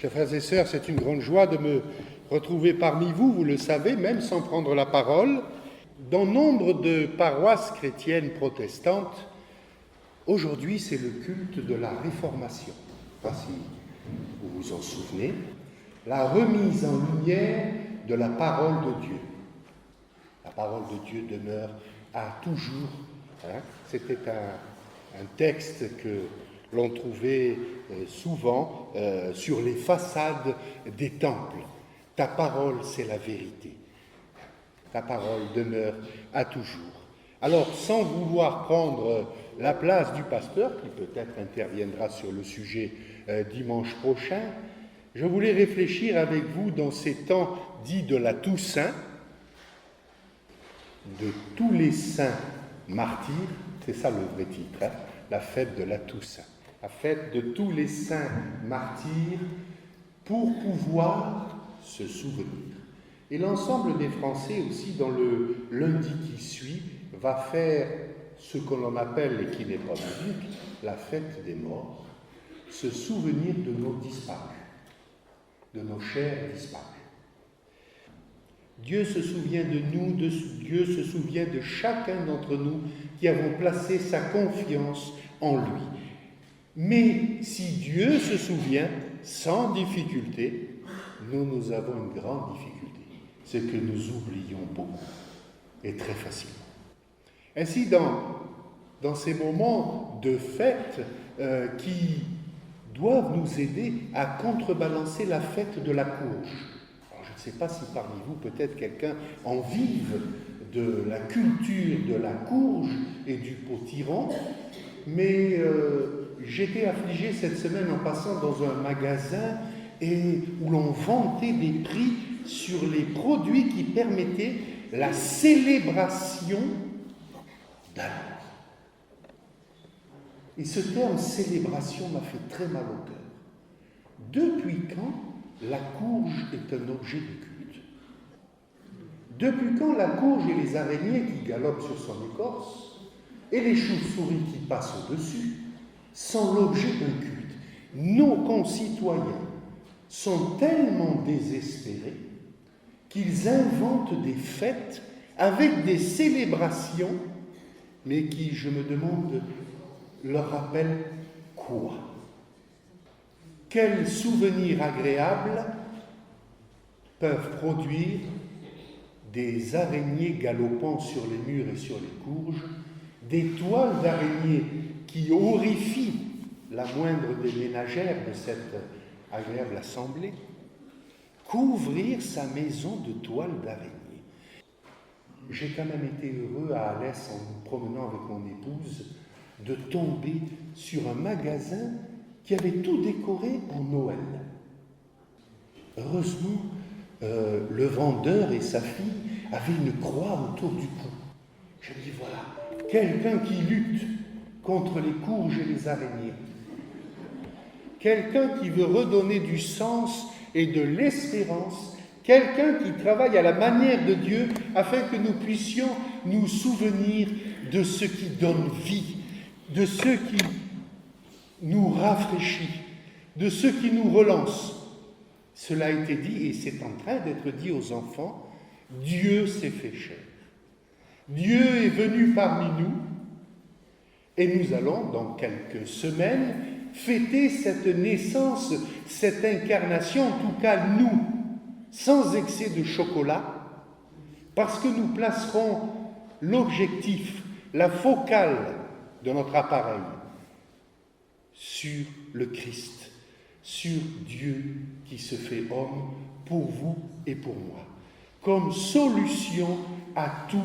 Chers frères et sœurs, c'est une grande joie de me retrouver parmi vous, vous le savez, même sans prendre la parole. Dans nombre de paroisses chrétiennes protestantes, aujourd'hui c'est le culte de la Réformation. Je ne sais pas si vous vous en souvenez. La remise en lumière de la parole de Dieu. La parole de Dieu demeure à toujours. C'était un texte que l'on trouvait souvent sur les façades des temples. Ta parole, c'est la vérité. Ta parole demeure à toujours. Alors, sans vouloir prendre la place du pasteur, qui peut-être interviendra sur le sujet dimanche prochain, je voulais réfléchir avec vous dans ces temps dits de la Toussaint, de tous les saints martyrs, c'est ça le vrai titre, la fête de la Toussaint. La fête de tous les saints martyrs pour pouvoir se souvenir. Et l'ensemble des Français aussi, dans le lundi qui suit, va faire ce que l'on appelle, et qui n'est pas biblique, la fête des morts, se souvenir de nos disparus, de nos chers disparus. Dieu se souvient de nous, Dieu se souvient de chacun d'entre nous qui avons placé sa confiance en lui. Mais si Dieu se souvient sans difficulté, nous avons une grande difficulté. C'est que nous oublions beaucoup, et très facilement. Ainsi, dans ces moments de fête qui doivent nous aider à contrebalancer la fête de la courge. Alors, je ne sais pas si parmi vous, peut-être quelqu'un en vive de la culture de la courge et du potiron, mais j'étais affligé cette semaine en passant dans un magasin où l'on vantait des prix sur les produits qui permettaient la célébration d'amour. Et ce terme célébration m'a fait très mal au cœur. Depuis quand la courge est un objet de culte? Depuis quand la courge et les araignées qui galopent sur son écorce et les chauves-souris qui passent au-dessus sont l'objet d'un culte? Nos concitoyens sont tellement désespérés qu'ils inventent des fêtes avec des célébrations, mais qui, je me demande, leur rappellent quoi? Quels souvenirs agréables peuvent produire des araignées galopant sur les murs et sur les courges, des toiles d'araignées qui horrifient la moindre des ménagères de cette agréable assemblée, couvrir sa maison de toiles d'araignée. J'ai quand même été heureux à Alès, en me promenant avec mon épouse, de tomber sur un magasin qui avait tout décoré en Noël. Heureusement, le vendeur et sa fille avaient une croix autour du cou. Je me dis, voilà, quelqu'un qui lutte contre les courges et les araignées. Quelqu'un qui veut redonner du sens et de l'espérance. Quelqu'un qui travaille à la manière de Dieu afin que nous puissions nous souvenir de ce qui donne vie, de ce qui nous rafraîchit, de ce qui nous relance. Cela a été dit et c'est en train d'être dit aux enfants, Dieu s'est fait chair. Dieu est venu parmi nous et nous allons, dans quelques semaines, fêter cette naissance, cette incarnation, en tout cas nous, sans excès de chocolat, parce que nous placerons l'objectif, la focale de notre appareil sur le Christ, sur Dieu qui se fait homme pour vous et pour moi, comme solution à tous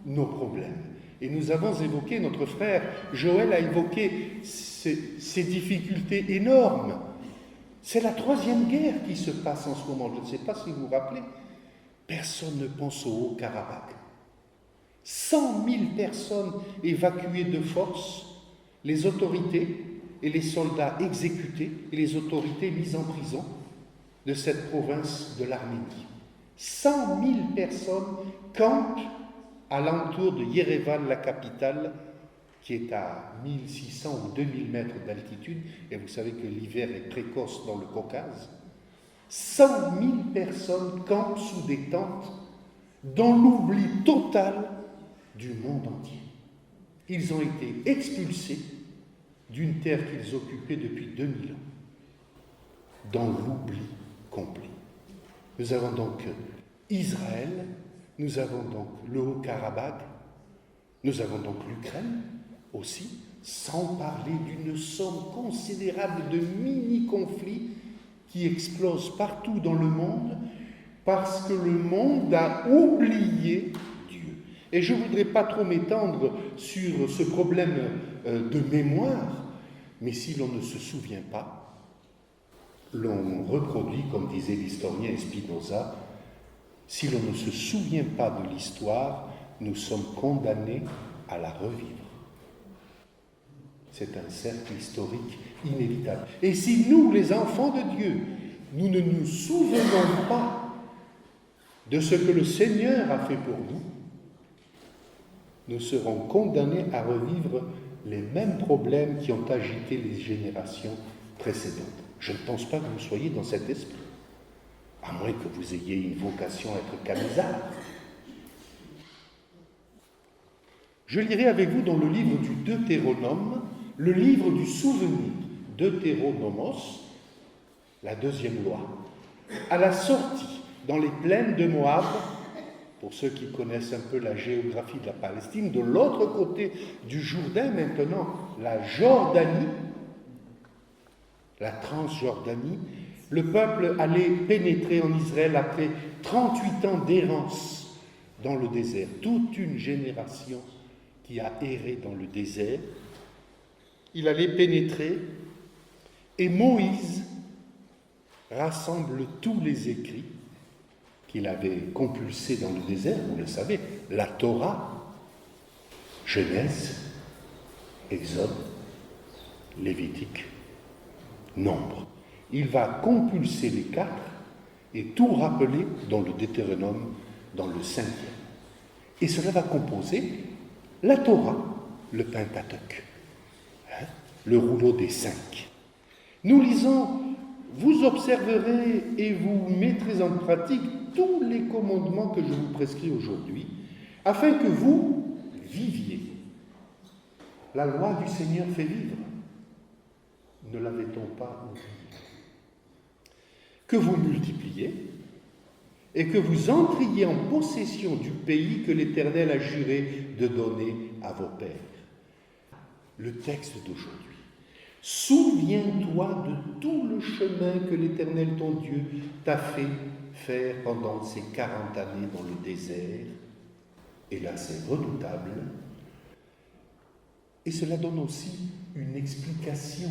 nos problèmes. Et nous avons évoqué, notre frère Joël a évoqué ces difficultés énormes. C'est la troisième guerre qui se passe en ce moment. Je ne sais pas si vous vous rappelez. Personne ne pense au Haut-Karabakh. 100 000 personnes évacuées de force, les autorités et les soldats exécutés et les autorités mises en prison de cette province de l'Arménie. 100 000 personnes campent à l'entour de Yerevan, la capitale, qui est à 1600 ou 2000 mètres d'altitude, et vous savez que l'hiver est précoce dans le Caucase, 100 000 personnes campent sous des tentes dans l'oubli total du monde entier. Ils ont été expulsés d'une terre qu'ils occupaient depuis 2000 ans, dans l'oubli complet. Nous avons donc Israël, nous avons donc le Haut-Karabakh, nous avons donc l'Ukraine aussi, sans parler d'une somme considérable de mini-conflits qui explosent partout dans le monde parce que le monde a oublié Dieu. Et je ne voudrais pas trop m'étendre sur ce problème de mémoire, mais si l'on ne se souvient pas, l'on reproduit, comme disait l'historien Spinoza, si l'on ne se souvient pas de l'histoire, nous sommes condamnés à la revivre. C'est un cercle historique inévitable. Et si nous, les enfants de Dieu, nous ne nous souvenons pas de ce que le Seigneur a fait pour nous, nous serons condamnés à revivre les mêmes problèmes qui ont agité les générations précédentes. Je ne pense pas que vous soyez dans cet esprit, à moins que vous ayez une vocation à être camisard. Je lirai avec vous dans le livre du Deutéronome, le livre du souvenir, Deutéronomos, la deuxième loi. À la sortie, dans les plaines de Moab, pour ceux qui connaissent un peu la géographie de la Palestine, de l'autre côté du Jourdain maintenant, la Jordanie, la Transjordanie, le peuple allait pénétrer en Israël après 38 ans d'errance dans le désert. Toute une génération qui a erré dans le désert. Il allait pénétrer et Moïse rassemble tous les écrits qu'il avait compulsés dans le désert, vous le savez, la Torah, Genèse, Exode, Lévitique, Nombre. Il va compulser les 4 et tout rappeler dans le Deutéronome, dans le 5e. Et cela va composer la Torah, le Pentateuque, le rouleau des 5. Nous lisons, vous observerez et vous mettrez en pratique tous les commandements que je vous prescris aujourd'hui, afin que vous viviez. La loi du Seigneur fait vivre. Ne l'avait-on pas oublié? Que vous multipliez et que vous entriez en possession du pays que l'Éternel a juré de donner à vos pères. Le texte d'aujourd'hui. Souviens-toi de tout le chemin que l'Éternel ton Dieu t'a fait faire pendant ces 40 années dans le désert. Et là, c'est redoutable. Et cela donne aussi une explication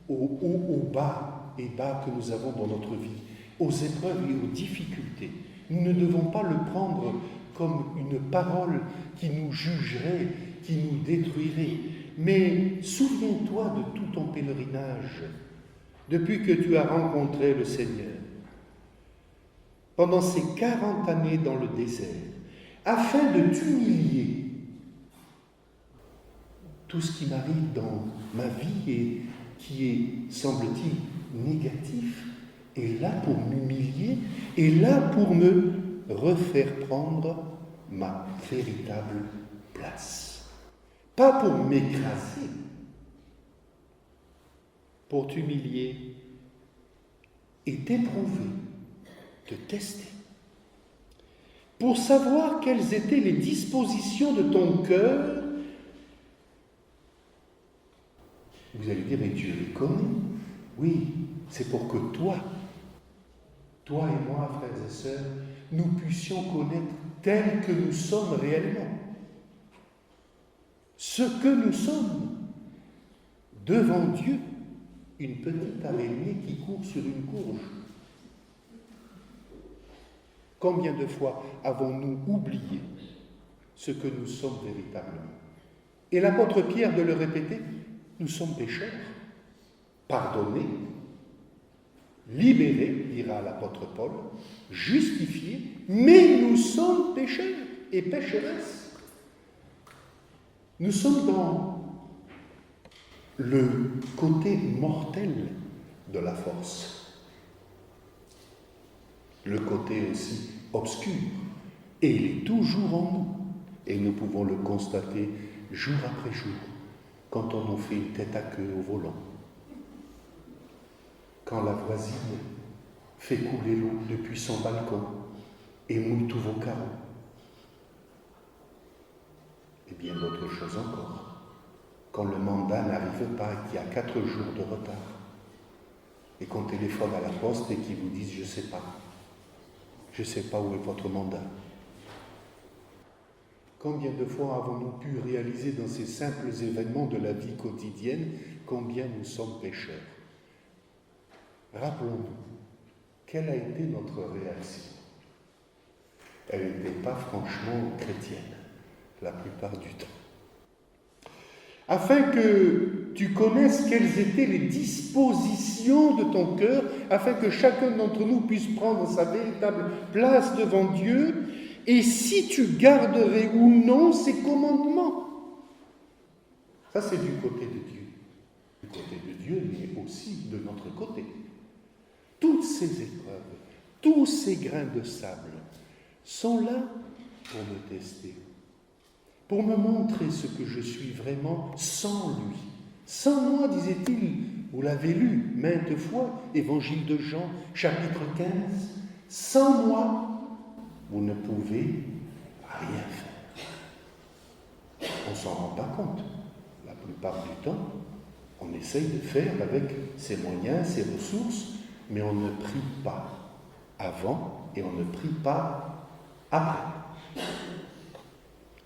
aux hauts, aux bas et bas que nous avons dans notre vie, aux épreuves et aux difficultés. Nous ne devons pas le prendre comme une parole qui nous jugerait, qui nous détruirait. Mais souviens-toi de tout ton pèlerinage, depuis que tu as rencontré le Seigneur, pendant ces 40 années dans le désert, afin de t'humilier. Tout ce qui m'arrive dans ma vie et qui est, semble-t-il, négatif, est là pour m'humilier, est là pour me refaire prendre ma véritable place. Pas pour m'écraser, pour t'humilier et t'éprouver, te tester, pour savoir quelles étaient les dispositions de ton cœur. Vous allez dire, et Dieu les connaît. Oui, c'est pour que toi et moi, frères et sœurs, nous puissions connaître tel que nous sommes réellement. Ce que nous sommes devant Dieu, une petite araignée qui court sur une courge. Combien de fois avons-nous oublié ce que nous sommes véritablement? Et l'apôtre Pierre de le répéter, nous sommes pécheurs, pardonnés, libérés, dira l'apôtre Paul, justifiés, mais nous sommes pécheurs et pécheresses. Nous sommes dans le côté mortel de la force. le côté aussi obscur. Et il est toujours en nous. Et nous pouvons le constater jour après jour, quand on nous fait une tête à queue au volant, quand la voisine fait couler l'eau depuis son balcon et mouille tous vos carreaux, et bien d'autres choses encore, quand le mandat n'arrive pas et qu'il y a 4 jours de retard, et qu'on téléphone à la poste et qu'ils vous disent « je ne sais pas où est votre mandat ». Combien de fois avons-nous pu réaliser dans ces simples événements de la vie quotidienne combien nous sommes pécheurs? Rappelons-nous, quelle a été notre réaction? Elle n'était pas franchement chrétienne, la plupart du temps. Afin que tu connaisses quelles étaient les dispositions de ton cœur, afin que chacun d'entre nous puisse prendre sa véritable place devant Dieu, et si tu garderais ou non ses commandements. Ça, c'est du côté de Dieu. Du côté de Dieu, mais aussi de notre côté. Toutes ces épreuves, tous ces grains de sable sont là pour me tester, pour me montrer ce que je suis vraiment sans lui. Sans moi, disait-il, vous l'avez lu maintes fois, Évangile de Jean, chapitre 15, sans moi, vous ne pouvez rien faire. On ne s'en rend pas compte. La plupart du temps, on essaye de faire avec ses moyens, ses ressources, mais on ne prie pas avant et on ne prie pas après.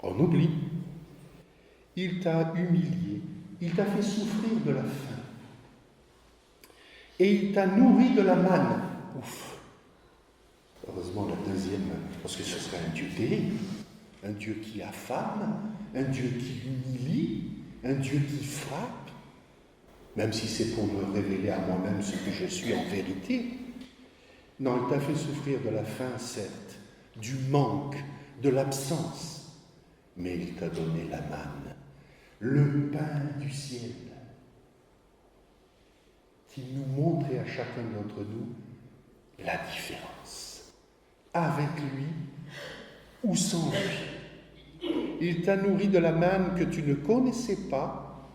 On oublie. Il t'a humilié, il t'a fait souffrir de la faim. Et il t'a nourri de la manne. Ouf! Heureusement la deuxième, parce que ce serait un Dieu terrible, un Dieu qui affame, un Dieu qui humilie, un Dieu qui frappe, même si c'est pour me révéler à moi-même ce que je suis en vérité. Non, il t'a fait souffrir de la faim, certes, du manque, de l'absence, mais il t'a donné la manne, le pain du ciel, qui nous montrait à chacun d'entre nous la différence. Avec lui ou sans lui. Il t'a nourri de la manne que tu ne connaissais pas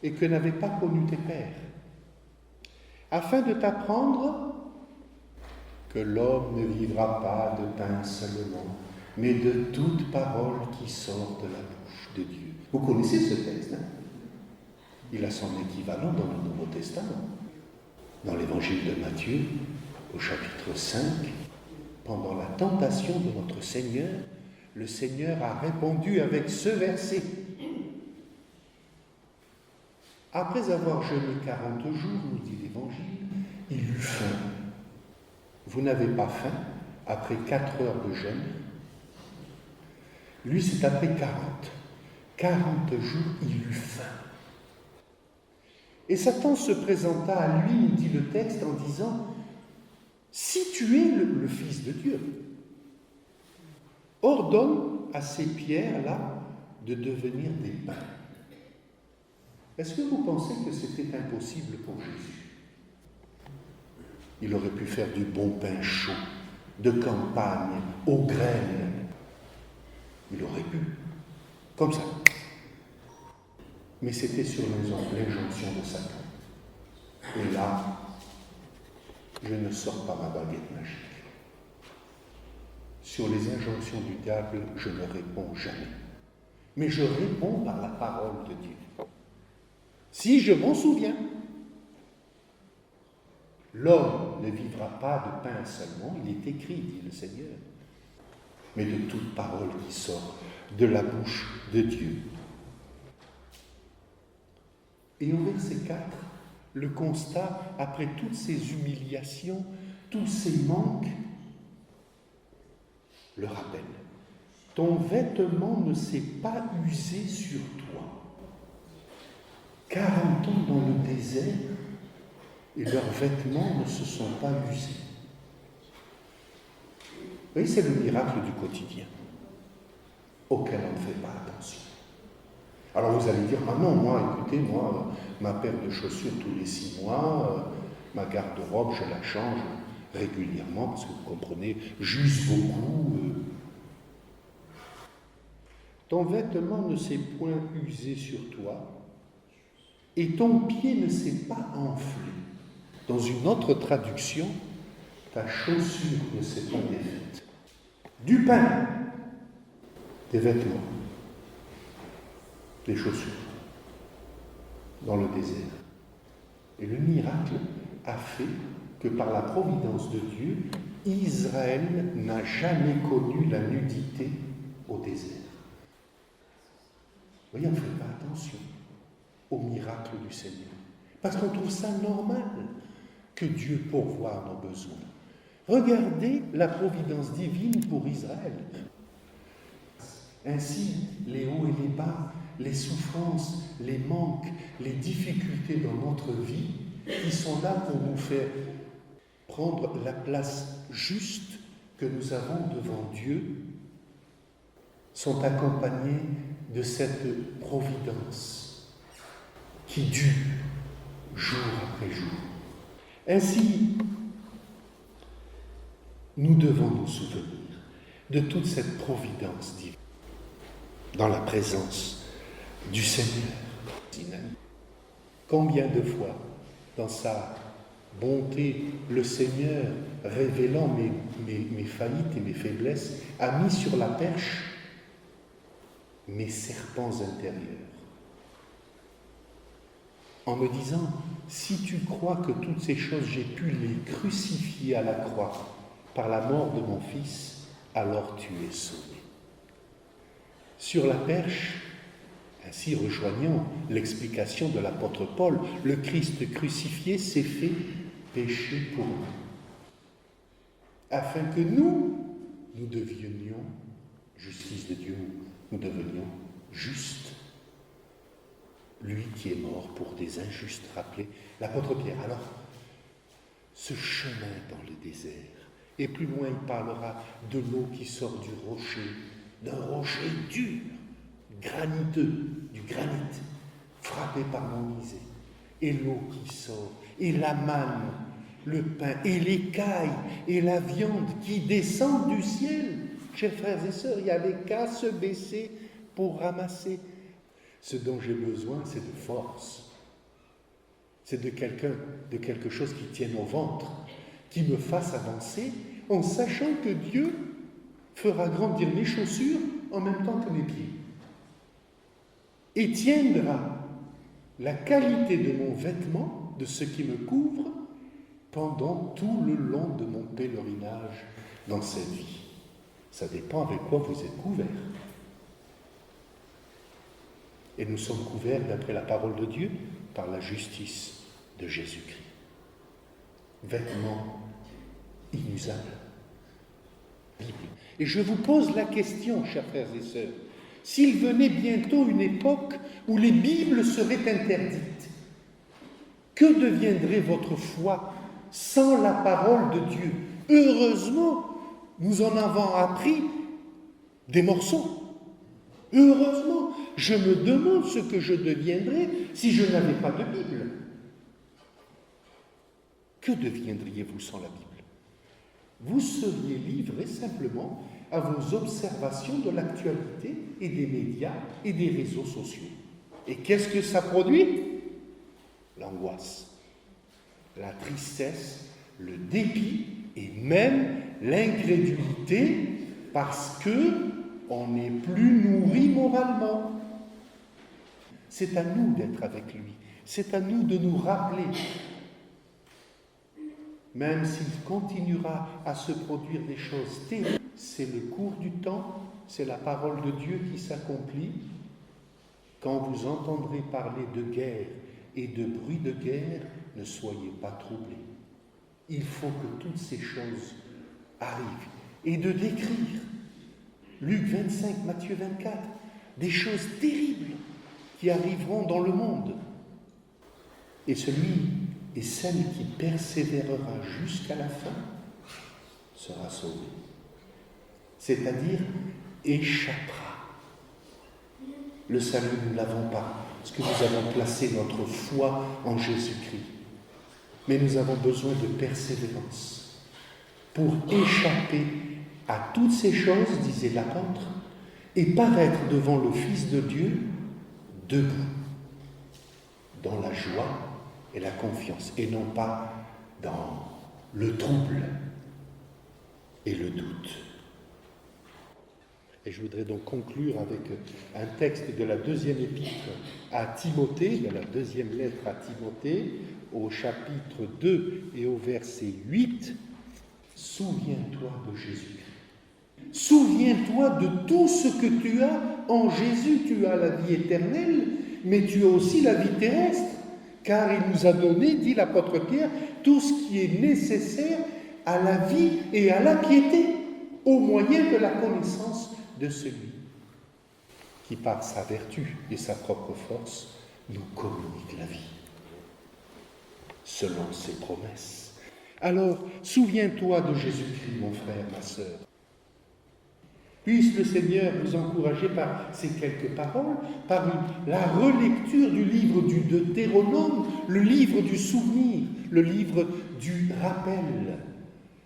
et que n'avaient pas connu tes pères, afin de t'apprendre que l'homme ne vivra pas de pain seulement, mais de toute parole qui sort de la bouche de Dieu. Vous connaissez ce texte, hein? Il a son équivalent dans le Nouveau Testament. Dans l'Évangile de Matthieu, au chapitre 5, pendant la tentation de notre Seigneur, le Seigneur a répondu avec ce verset. Après avoir jeûné 40 jours, nous dit l'Évangile, il eut faim. Vous n'avez pas faim après 4 heures de jeûne? Lui, c'est après 40. 40 jours, il eut faim. Et Satan se présenta à lui, nous dit le texte, en disant « Si tu es le Fils de Dieu, ordonne à ces pierres-là de devenir des pains. » Est-ce que vous pensez que c'était impossible pour Jésus? Il aurait pu faire du bon pain chaud, de campagne, aux graines. Il aurait pu, comme ça. Mais c'était sur l'injonction de Satan. Et là, je ne sors pas ma baguette magique. Sur les injonctions du diable, je ne réponds jamais. Mais je réponds par la parole de Dieu. Si je m'en souviens, l'homme ne vivra pas de pain seulement, il est écrit, dit le Seigneur, mais de toute parole qui sort de la bouche de Dieu. Et au verset 4, le constat, après toutes ces humiliations, tous ces manques, le rappel. Ton vêtement ne s'est pas usé sur toi. 40 ans dans le désert, et leurs vêtements ne se sont pas usés. Vous voyez, c'est le miracle du quotidien, auquel on ne fait pas attention. Alors vous allez dire, ah non, écoutez, ma paire de chaussures tous les 6 mois, ma garde-robe, je la change régulièrement, parce que vous comprenez, j'use beaucoup. Ton vêtement ne s'est point usé sur toi, et ton pied ne s'est pas enflé. Dans une autre traduction, ta chaussure ne s'est pas défaite. Du pain, des vêtements, des chaussures, dans le désert. Et le miracle a fait que par la providence de Dieu, Israël n'a jamais connu la nudité au désert. Vous voyez, on ne fait pas attention au miracle du Seigneur. Parce qu'on trouve ça normal que Dieu pourvoie nos besoins. Regardez la providence divine pour Israël. Ainsi, les hauts et les bas, les souffrances, les manques, les difficultés dans notre vie, qui sont là pour nous faire prendre la place juste que nous avons devant Dieu, sont accompagnés de cette providence qui dure jour après jour. Ainsi, nous devons nous souvenir de toute cette providence divine dans la présence du Seigneur. Combien de fois, dans sa bonté, le Seigneur, révélant mes faillites et mes faiblesses, a mis sur la perche mes serpents intérieurs, en me disant, si tu crois que toutes ces choses, j'ai pu les crucifier à la croix par la mort de mon Fils, alors tu es sauvé. Sur la perche, ainsi rejoignant l'explication de l'apôtre Paul, le Christ crucifié s'est fait péché pour nous, afin que nous devenions, justice de Dieu, nous devenions justes. Lui qui est mort pour des injustes, rappelez l'apôtre Pierre. Alors, ce chemin dans le désert, et plus loin il parlera de l'eau qui sort du rocher, d'un rocher dur, graniteux, du granit, frappé par Moïse, et l'eau qui sort, et la manne, le pain, et l'écaille, et la viande qui descendent du ciel. Chers frères et sœurs, il n'y avait qu'à se baisser pour ramasser. Ce dont j'ai besoin, c'est de force. C'est de quelque chose qui tienne au ventre, qui me fasse avancer, en sachant que Dieu fera grandir mes chaussures en même temps que mes pieds. Et tiendra la qualité de mon vêtement, de ce qui me couvre, pendant tout le long de mon pèlerinage dans cette vie. Ça dépend avec quoi vous êtes couverts. Et nous sommes couverts, d'après la parole de Dieu, par la justice de Jésus-Christ. Vêtements inusables. Bible. Et je vous pose la question, chers frères et sœurs, s'il venait bientôt une époque où les Bibles seraient interdites, que deviendrait votre foi sans la parole de Dieu? Heureusement, nous en avons appris des morceaux. Heureusement, je me demande ce que je deviendrais si je n'avais pas de Bible. Que deviendriez-vous sans la Bible? Vous seriez livré simplement à vos observations de l'actualité et des médias et des réseaux sociaux. Et qu'est-ce que ça produit? L'angoisse, la tristesse, le dépit et même l'incrédulité parce que on n'est plus nourri moralement. C'est à nous d'être avec lui. C'est à nous de nous rappeler. Même s'il continuera à se produire des choses terribles, c'est le cours du temps, c'est la parole de Dieu qui s'accomplit. Quand vous entendrez parler de guerre et de bruit de guerre, ne soyez pas troublés. Il faut que toutes ces choses arrivent. Et de décrire, Luc 25, Matthieu 24, des choses terribles qui arriveront dans le monde. Et celui et celle qui persévérera jusqu'à la fin sera sauvé. C'est-à-dire échappera. Le salut, nous ne l'avons pas, parce que nous avons placé notre foi en Jésus-Christ. Mais nous avons besoin de persévérance. pour échapper à toutes ces choses, disait l'apôtre, et paraître devant le Fils de Dieu debout, dans la joie et la confiance, et non pas dans le trouble et le doute. Et je voudrais donc conclure avec un texte de la deuxième épître à Timothée, de la deuxième lettre à Timothée, au chapitre 2 et au verset 8. Souviens-toi de Jésus. Souviens-toi de tout ce que tu as en Jésus. Tu as la vie éternelle, mais tu as aussi la vie terrestre. Car il nous a donné, dit l'apôtre Pierre, tout ce qui est nécessaire à la vie et à la piété, au moyen de la connaissance de celui qui, par sa vertu et sa propre force, nous communique la vie, selon ses promesses. Alors, souviens-toi de Jésus-Christ, mon frère, ma sœur. Puisse le Seigneur vous encourager par ces quelques paroles, par la relecture du livre du Deutéronome, le livre du souvenir, le livre du rappel.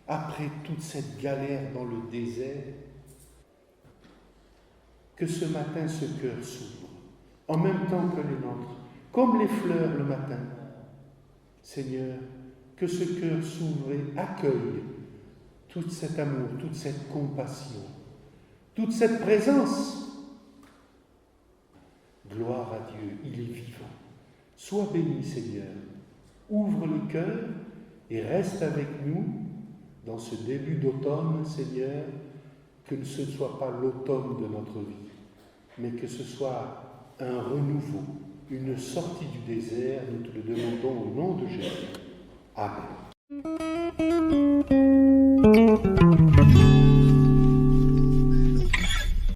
Après toute cette galère dans le désert, que ce matin ce cœur s'ouvre, en même temps que les nôtres, comme les fleurs le matin. Seigneur, que ce cœur s'ouvre et accueille tout cet amour, toute cette compassion, toute cette présence. Gloire à Dieu, il est vivant. Sois béni, Seigneur. Ouvre les cœurs et reste avec nous dans ce début d'automne, Seigneur, que ce ne soit pas l'automne de notre vie, mais que ce soit un renouveau, une sortie du désert. Nous te le demandons au nom de Jésus. Amen.